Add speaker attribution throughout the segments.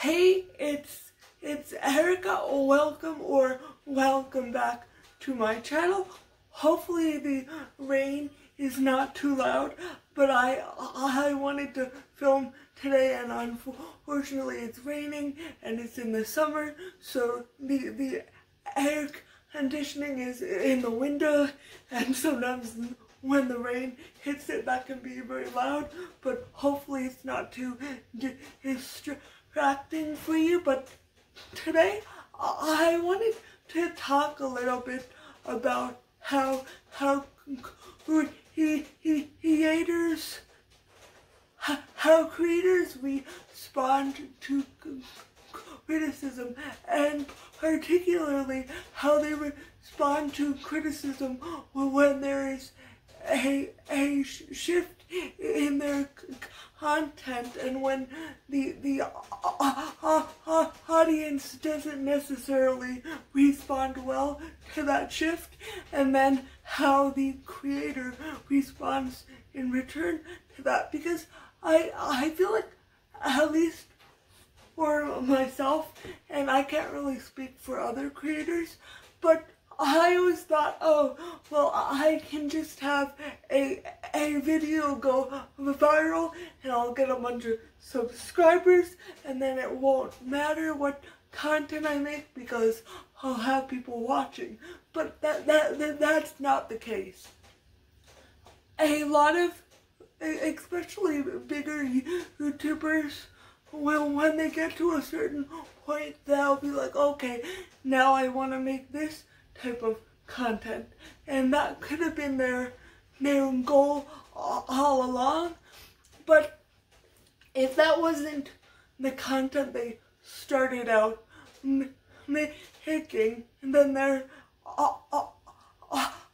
Speaker 1: Hey, it's Erica. Welcome back to my channel. Hopefully the rain is not too loud, but I wanted to film today, and unfortunately it's raining and it's in the summer, so the air conditioning is in the window, and sometimes when the rain hits it, that can be very loud, but hopefully it's not too distracting for you. But today I wanted to talk a little bit about how creators respond to criticism, and particularly how they respond to criticism when there is a shift in their content, and when the audience doesn't necessarily respond well to that shift, and then how the creator responds in return to that. Because I feel like, at least for myself, and I can't really speak for other creators, but I always thought, oh, well, I can just have a video go viral and I'll get a bunch of subscribers, and then it won't matter what content I make because I'll have people watching. But that's not the case. A lot of, especially bigger YouTubers, when they get to a certain point, they'll be like, okay, now I want to make this type of content, and that could have been their goal all along. But if that wasn't the content they started out making, then their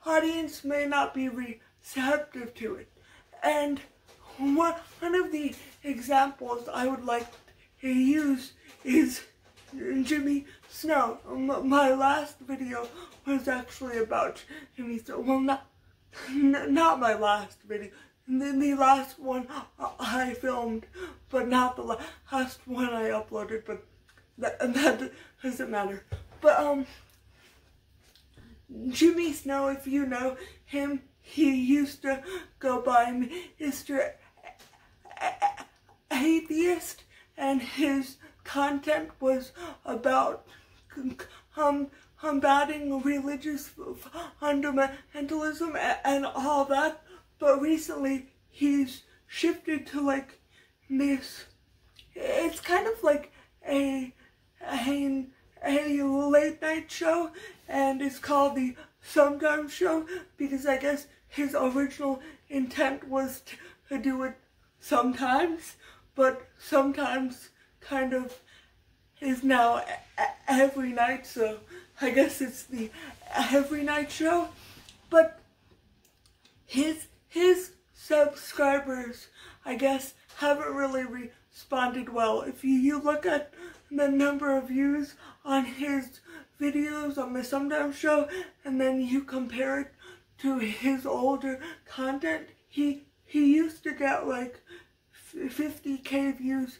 Speaker 1: audience may not be receptive to it. And one of the examples I would like to use is Jimmy Snow. My last video was actually about Jimmy Snow. Well, not my last video. The last one I filmed, but not the last one I uploaded. But that doesn't matter. But Jimmy Snow, if you know him, he used to go by Mr. Atheist, and his content was about combating religious fundamentalism and all that. But recently he's shifted to like this, it's kind of like a late night show, and it's called the Sometimes Show, because I guess his original intent was to do it sometimes, but sometimes kind of is now every night, so I guess it's the every night show. But his subscribers, I guess, haven't really responded well. If you look at the number of views on his videos on the Sometimes Show, and then you compare it to his older content, he used to get like 50k views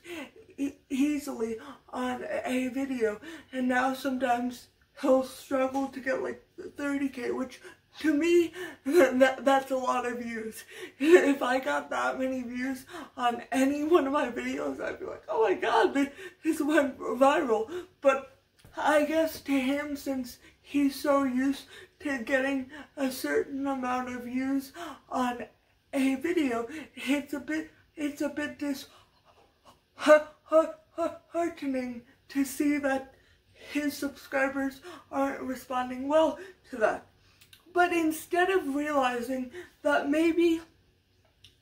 Speaker 1: easily on a video, and now sometimes he'll struggle to get like 30k, which to me, that's a lot of views. If I got that many views on any one of my videos, I'd be like, oh my god, this went viral. But I guess to him, since he's so used to getting a certain amount of views on a video, it's a bit disheartening to see that his subscribers aren't responding well to that. But instead of realizing that maybe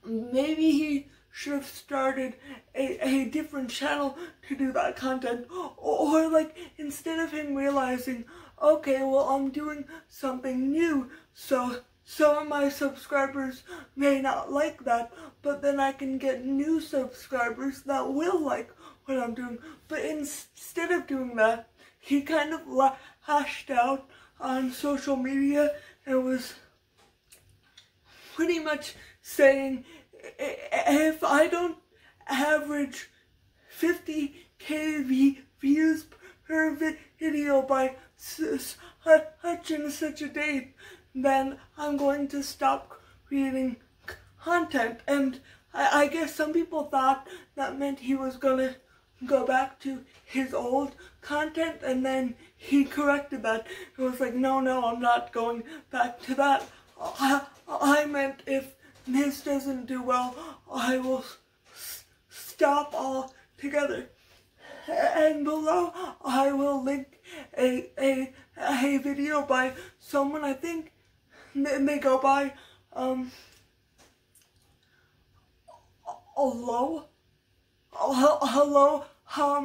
Speaker 1: he should have started a different channel to do that content, or like instead of him realizing, okay, well, I'm doing something new, so some of my subscribers may not like that, but then I can get new subscribers that will like what I'm doing. But instead of doing that, he kind of lashed out on social media and was pretty much saying, if I don't average 50K views per video by such and such a date, then I'm going to stop creating content. And I guess some people thought that meant he was gonna go back to his old content, and then he corrected that. It was like, no, I'm not going back to that. I meant if this doesn't do well, I will stop altogether. And below, I will link a video by someone, I think they go by, hello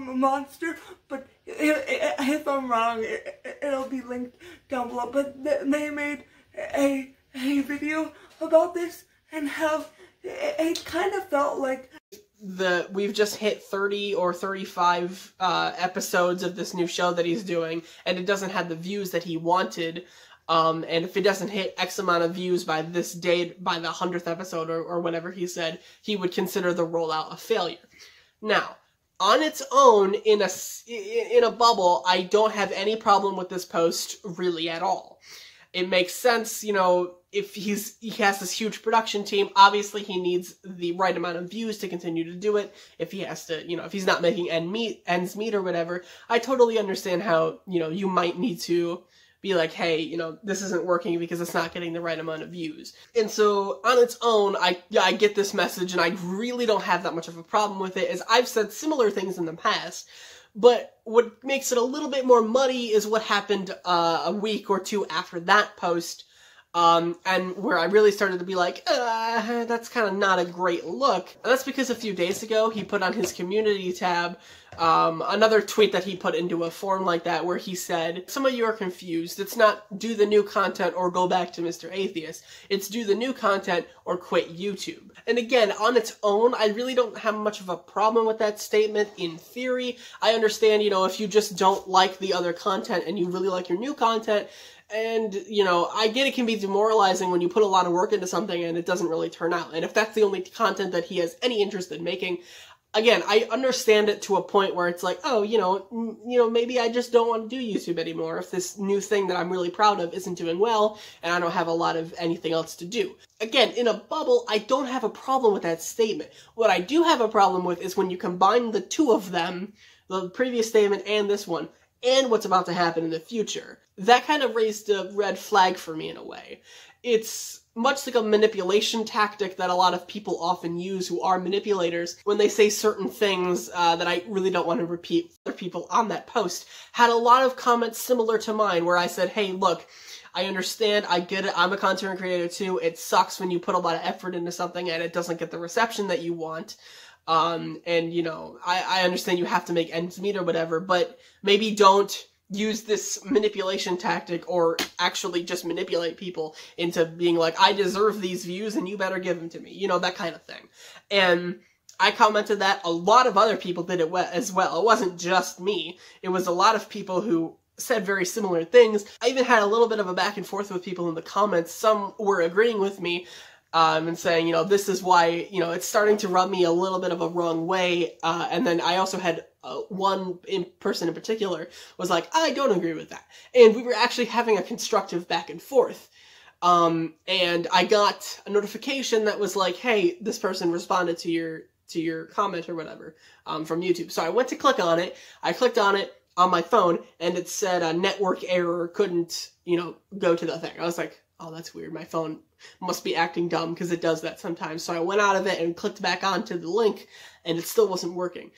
Speaker 1: monster, but if I'm wrong, it'll be linked down below. But they made a video about this, and how it kind of felt like
Speaker 2: we've just hit 30 or 35 episodes of this new show that he's doing, and it doesn't have the views that he wanted. And if it doesn't hit X amount of views by this date, by the 100th episode or whatever he said, he would consider the rollout a failure. Now, on its own, in a bubble, I don't have any problem with this post really at all. It makes sense, you know, if he has this huge production team, obviously he needs the right amount of views to continue to do it. If he has to, you know, if he's not making ends meet or whatever, I totally understand how, you know, you might need to be like, hey, you know, this isn't working because it's not getting the right amount of views. And so on its own, I get this message, and I really don't have that much of a problem with it, as I've said similar things in the past. But what makes it a little bit more muddy is what happened a week or two after that post, and where I really started to be like, that's kind of not a great look. And that's because a few days ago, he put on his community tab another tweet that he put into a forum like that, where he said, some of you are confused. It's not do the new content or go back to Mr. Atheist. It's do the new content or quit YouTube. And again, on its own, I really don't have much of a problem with that statement in theory. I understand, you know, if you just don't like the other content and you really like your new content, and, you know, I get it can be demoralizing when you put a lot of work into something and it doesn't really turn out. And if that's the only content that he has any interest in making, again, I understand it to a point where it's like, oh, you know, maybe I just don't want to do YouTube anymore if this new thing that I'm really proud of isn't doing well and I don't have a lot of anything else to do. Again, in a bubble, I don't have a problem with that statement. What I do have a problem with is when you combine the two of them, the previous statement and this one, and what's about to happen in the future. That kind of raised a red flag for me in a way. It's much like a manipulation tactic that a lot of people often use who are manipulators when they say certain things that I really don't want to repeat. Other people on that post had a lot of comments similar to mine where I said, hey, look, I understand, I get it, I'm a content creator too. It sucks when you put a lot of effort into something and it doesn't get the reception that you want. And, you know, I understand you have to make ends meet or whatever, but maybe don't use this manipulation tactic or actually just manipulate people into being like, I deserve these views and you better give them to me. You know, that kind of thing. And I commented that. A lot of other people did it as well. It wasn't just me. It was a lot of people who said very similar things. I even had a little bit of a back and forth with people in the comments. Some were agreeing with me, and saying, you know, this is why, you know, it's starting to rub me a little bit of a wrong way. And then I also had one person in particular was like, I don't agree with that. And we were actually having a constructive back and forth. And I got a notification that was like, hey, this person responded to your comment or whatever, from YouTube. So I went to click on it. I clicked on it on my phone and it said a network error, couldn't, you know, go to the thing. I was like, oh, that's weird. My phone must be acting dumb because it does that sometimes. So I went out of it and clicked back onto the link and it still wasn't working.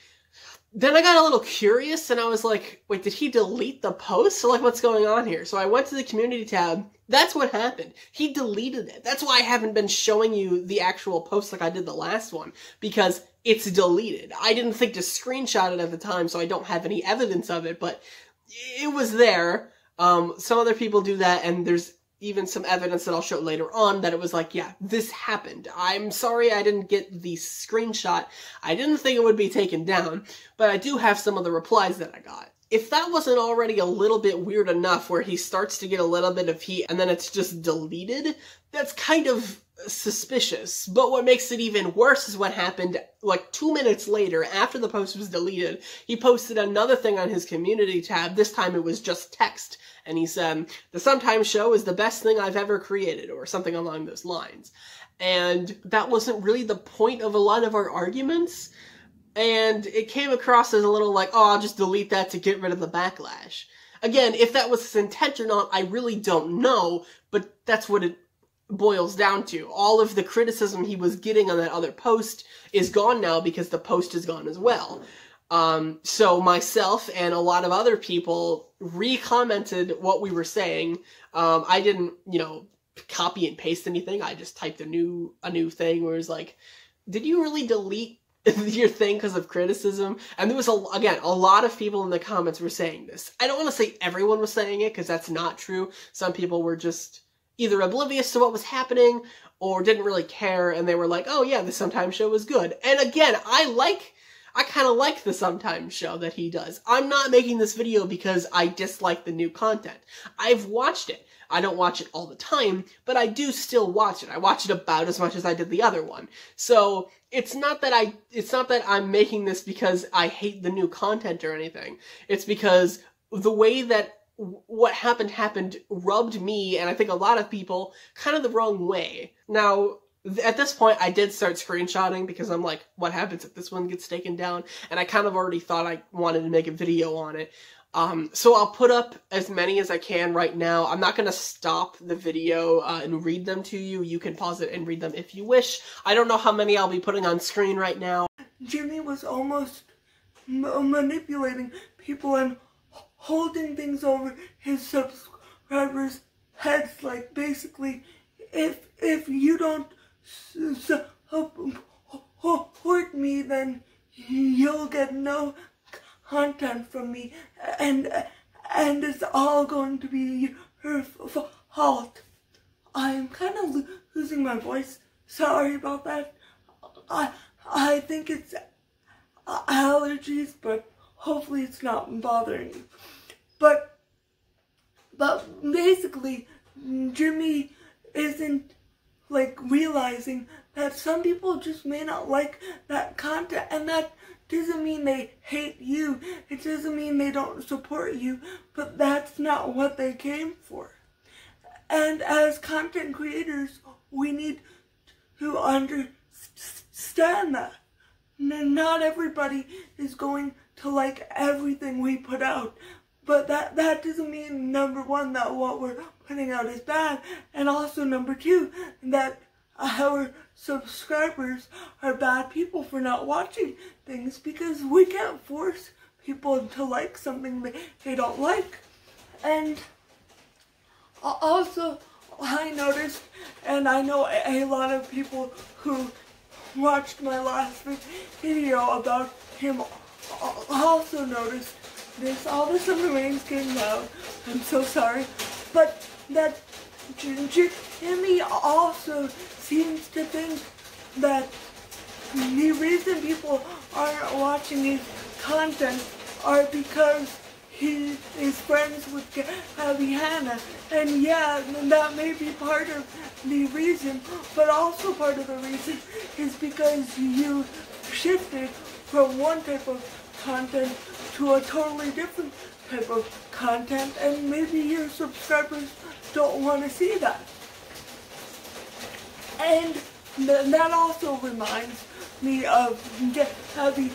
Speaker 2: Then I got a little curious and I was like, wait, did he delete the post? So like, what's going on here? So I went to the community tab. That's what happened. He deleted it. That's why I haven't been showing you the actual post like I did the last one, because it's deleted. I didn't think to screenshot it at the time, so I don't have any evidence of it, but it was there. Some other people do that, and there's even some evidence that I'll show later on that it was like, yeah, this happened. I'm sorry I didn't get the screenshot. I didn't think it would be taken down, but I do have some of the replies that I got. If that wasn't already a little bit weird enough where he starts to get a little bit of heat and then it's just deleted, that's kind of suspicious. But what makes it even worse is what happened like 2 minutes later after the post was deleted. He posted another thing on his community tab. This time it was just text. And he said, "The Sometimes Show is the best thing I've ever created," or something along those lines. And that wasn't really the point of a lot of our arguments. And it came across as a little like, oh, I'll just delete that to get rid of the backlash. Again, if that was his intent or not, I really don't know, but that's what it boils down to. All of the criticism he was getting on that other post is gone now because the post is gone as well. So myself and a lot of other people re-commented what we were saying. I didn't, copy and paste anything. I just typed a new thing where it was like, did you really delete your thing because of criticism? And there was, again, a lot of people in the comments were saying this. I don't want to say everyone was saying it because that's not true. Some people were just either oblivious to what was happening or didn't really care, and they were like, oh yeah, the Sometimes Show was good. And again, I kind of like the Sometimes Show that he does. I'm not making this video because I dislike the new content. I've watched it. I don't watch it all the time, but I do still watch it. I watch it about as much as I did the other one. So it's not that I'm making this because I hate the new content or anything. It's because the way that what happened rubbed me, and I think a lot of people, kind of the wrong way. Now, at this point, I did start screenshotting because I'm like, what happens if this one gets taken down? And I kind of already thought I wanted to make a video on it. So I'll put up as many as I can right now. I'm not going to stop the video and read them to you. You can pause it and read them if you wish. I don't know how many I'll be putting on screen right now.
Speaker 1: Jimmy was almost manipulating people and holding things over his subscribers' heads. Like, basically, if you don't support me, then you'll get no content from me, and it's all going to be your fault. I'm kind of losing my voice. Sorry about that. I think it's allergies, but hopefully it's not bothering you. But basically, Jimmy isn't like realizing that some people just may not like that content, and that doesn't mean they hate you. It doesn't mean they don't support you, but that's not what they came for. And as content creators, we need to understand that. Not everybody is going to like everything we put out, but that doesn't mean, number one, that what we're putting out is bad, and also number two, that our subscribers are bad people for not watching things, because we can't force people to like something they don't like. And also, I noticed, and I know a lot of people who watched my last video about him also noticed this. All of a sudden the rain's getting loud. I'm so sorry. But that Jimmy also seems to think that the reason people aren't watching his content are because he is friends with Abby Hannah. And yeah, that may be part of the reason, but also part of the reason is because you shifted from one type of content to a totally different type of content, and maybe your subscribers don't want to see that. And that also reminds me of Abby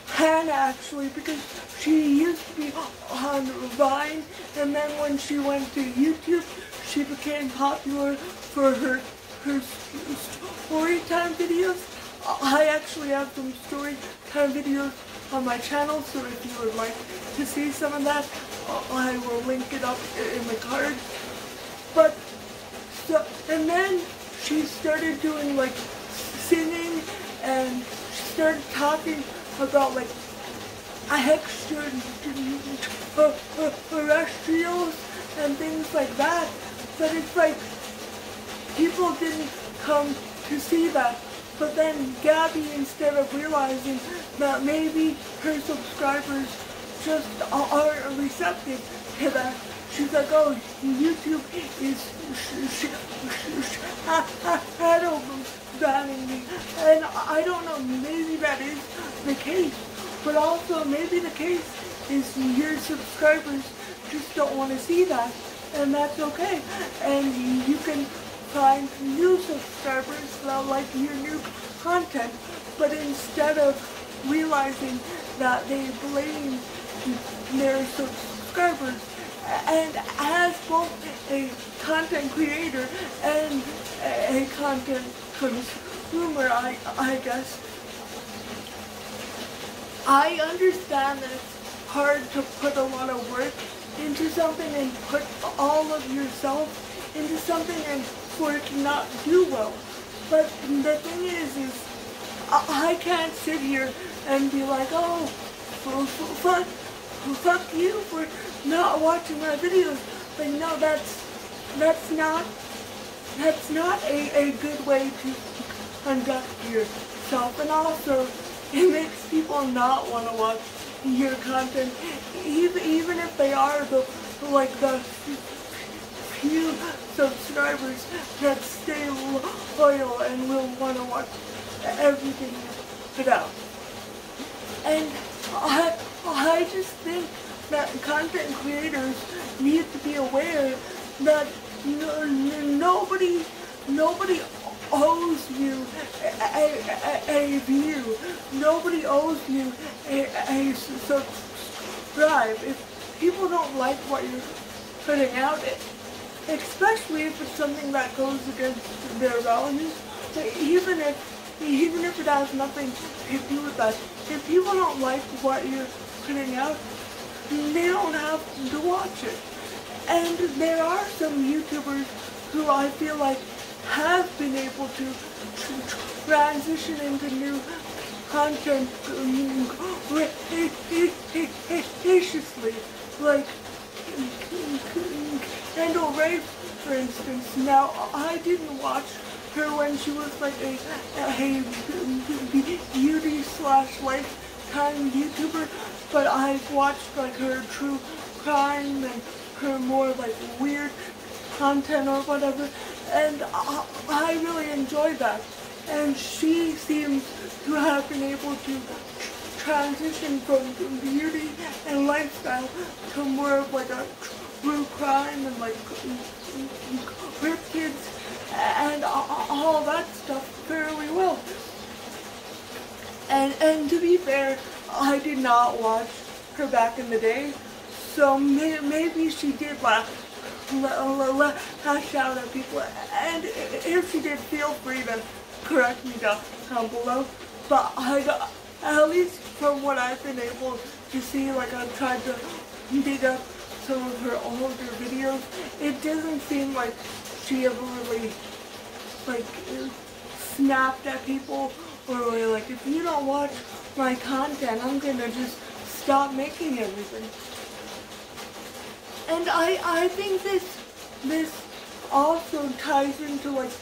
Speaker 1: Hannah, actually, because she used to be on Vine, and then when she went to YouTube, she became popular for her story time videos. I actually have some story time videos on my channel, so if you would like to see some of that, I will link it up in the card. But and then she started doing like singing, and she started talking about like extraterrestrials and things like that. But it's like people didn't come to see that. But then Gabby, instead of realizing that maybe her subscribers just aren't receptive to that, she's like, oh, YouTube is shadow banning me. And I don't know, maybe that is the case. But also, maybe the case is your subscribers just don't want to see that. And that's okay. And you can find new subscribers that like your new content. But instead of realizing that they blame their subscribers, and as both a content creator and a content consumer, I guess, I understand that it's hard to put a lot of work into something and put all of yourself into something and for it to not do well. But the thing is I can't sit here and be like, oh, fuck you for not watching my videos. But no, that's not a good way to conduct yourself. And also, it makes people not want to watch your content, even if they are the few subscribers that stay loyal and will want to watch everything you put out. And I just think that content creators need to be aware that nobody owes you a view. Nobody owes you a subscribe. If people don't like what you're putting out, especially if it's something that goes against their values, even if it has nothing to do with that, if people don't like what you're putting out, they don't have to watch it. And there are some YouTubers who I feel like have been able to transition into new content graciously, like Kendall Ray, for instance. Now, I didn't watch her when she was like a beauty/lifetime YouTuber, but I've watched like her true crime and her more like weird content or whatever, and I really enjoyed that. And she seems to have been able to transition from beauty and lifestyle to more of like a true crime and like rip kids and all that stuff fairly well. And to be fair, I did not watch her back in the day, so maybe she did lash out at people, and if she did, feel free to correct me down below. But at least from what I've been able to see, like I've tried to dig up some of her older videos, it doesn't seem like she ever really like snapped at people or really like, if you don't watch my content, I'm gonna just stop making everything. And I think this also ties into like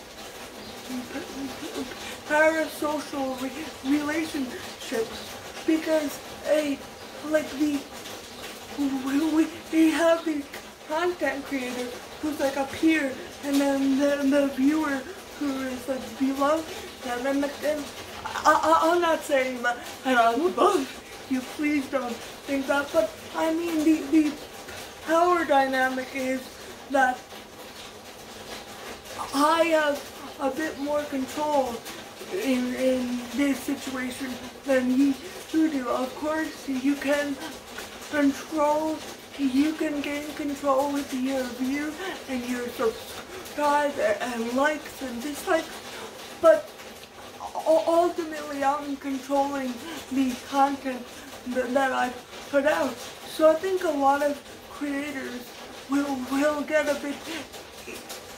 Speaker 1: parasocial relationships, because we have the content creator who's like a peer, and then the viewer who is like below them, and I'm not saying that I'm above you, please don't think that, but I mean the power dynamic is that I have a bit more control in this situation than you do. Of course, you can gain control with your view and your subscribe and likes and dislikes, but ultimately I'm controlling the content that I put out. So I think a lot of creators will get a bit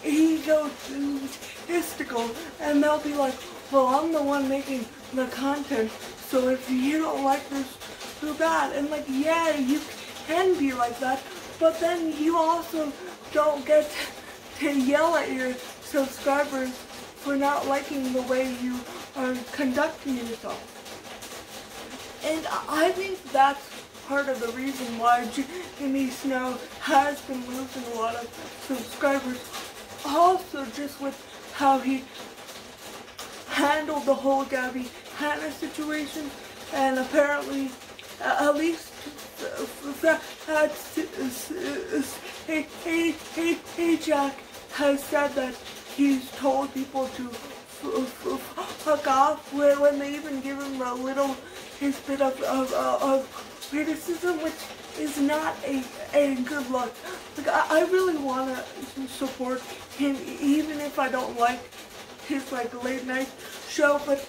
Speaker 1: egotistical, and they'll be like, well, I'm the one making the content, so if you don't like this, too bad. And like, yeah, you can be like that, but then you also don't get to yell at your subscribers for not liking the way you are conducting yourself. And I think that's part of the reason why Jimmy Snow has been losing a lot of subscribers. Also, just with how he handled the whole Gabby Hanna situation, and apparently, at least Hey Jack has said that he's told people to fuck off when they even give him a little bit of criticism, which is not a good look. Like, I really want to support him, even if I don't like his like late night show, but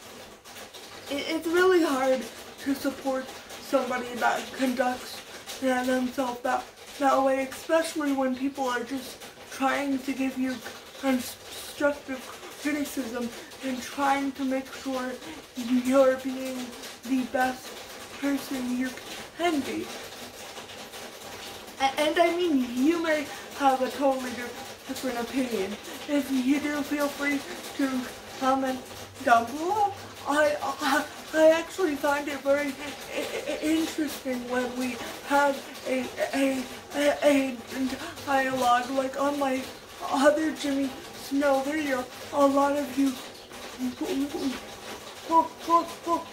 Speaker 1: it's really hard to support somebody that conducts themselves that way, especially when people are just trying to give you constructive criticism and trying to make sure you're being the best person you can be. And I mean, you may have a totally different opinion. If you do, feel free to comment down below. I actually find it very interesting when we have a dialogue. Like on my other Jimmy Snow video, a lot of you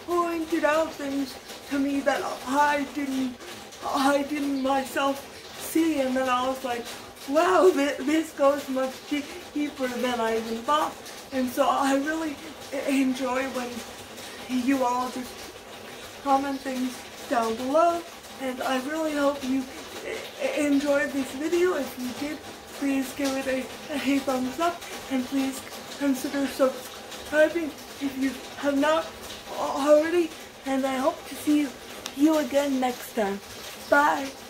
Speaker 1: pointed out things to me that I didn't myself see, and then I was like, wow, this goes much deeper than I even thought. And so I really enjoy when you all just comment things down below, and I really hope you enjoyed this video. If you did, please give it a thumbs up, and please consider subscribing if you have not already, and I hope to see you again next time. Bye!